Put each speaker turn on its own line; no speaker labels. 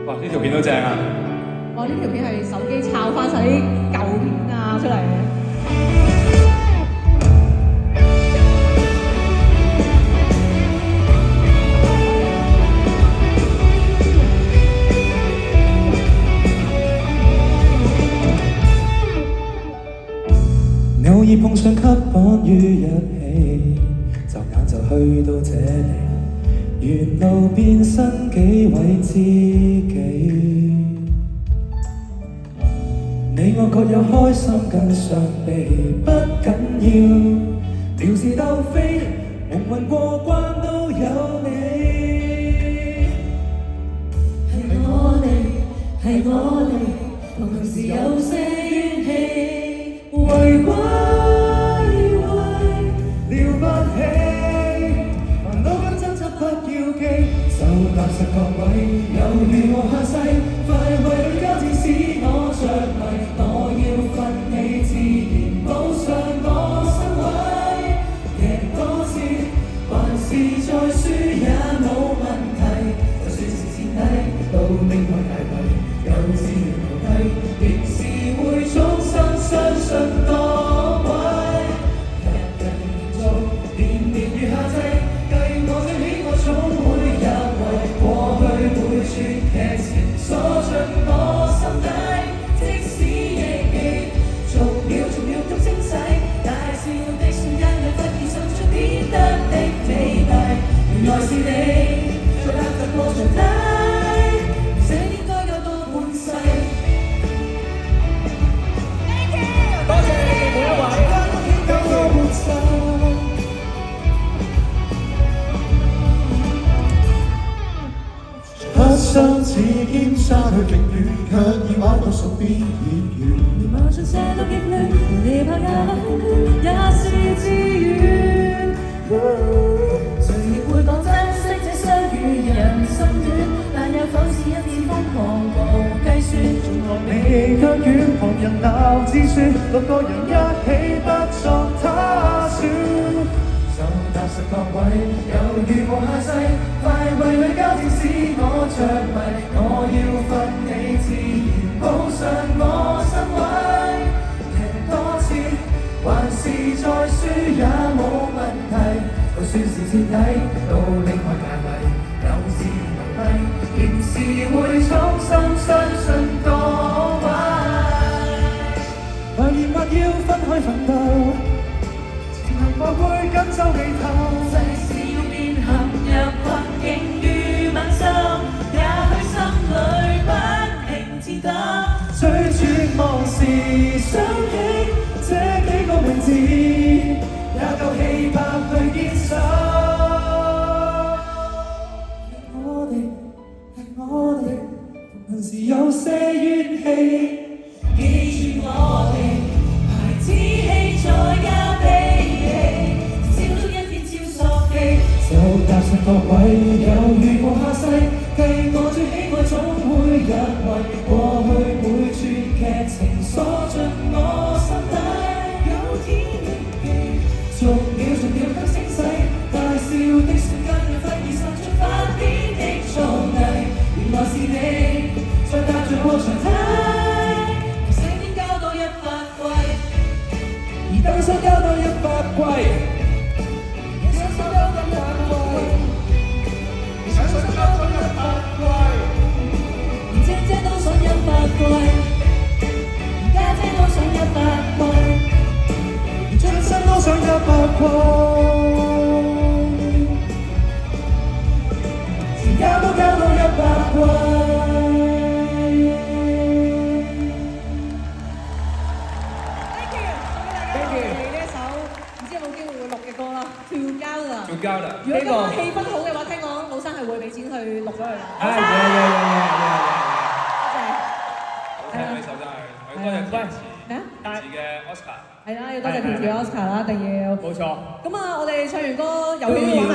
哇！呢條片都正啊！
哇！呢條片係手機抄翻晒啲舊片啊出嚟嘅。
偶爾碰上吸榜於一起，驟眼就去到這裡，沿路變身幾位知己。你我各有開心跟傷悲，不緊要，聊是鬥非，命運過關都有你。係我哋，同時有些怨氣，為歸了不起，煩惱跟爭執不要記，就踏實各位，猶如和下世，快為你交戰使我着迷，我要奮起自然補上我身位，贏多次還是再輸也冇問題，就算是墊底都明白大弊，有自然留低，仍是會終身相信多。相似兼差距極遠，卻已玩到熟邊演員。連馬上射到極亂，你拍也不圈，也是自願。誰亦會講珍惜這相遇人心軟，但又否是一次瘋狂無計算？從來你卻遠旁人鬧之説，六個人一起不作他説。就踏實各位，猶如無下世，快為你交戰使我着迷，我要奮起自然補上我身位，贏多次還是再輸也冇問題，就算是徹底都另外大迷，有自然留低，仍是會衷心相信各位，懷疑或要分開奮鬥。我會緊皺眉頭，世事要變陷入困境與猛獸，也許心裏不停自鬥。最絕望時想起這幾個名字，也夠氣魄去堅守。係我哋，同時有些怨氣，記住我哋，孩子氣在交臂。就踏實各位，猶如無下世，計我最喜愛總會入圍，過去每串劇情鎖進我心底，有天亦記，逐秒給清洗，大笑的瞬間讓忽然散出發癲的造詣，原來是你再搭着我長梯，醒天交多100季，而燈箱交多100季。家姐都想100季，真心都想100季，時間都交到100季。
Thank you，呢一首唔知有冇機會會錄嘅歌啦，跳交啦。
跳交啦。
如果今日氣氛好嘅話，聽講老生係會俾錢去錄咗佢啦。
多謝呢首真係，我要多謝填詞嘅 Oscar。
係啦，要多謝填詞嘅 Oscar 啦，一定要。
冇錯。
咁啊，我哋唱完歌遊戲玩埋。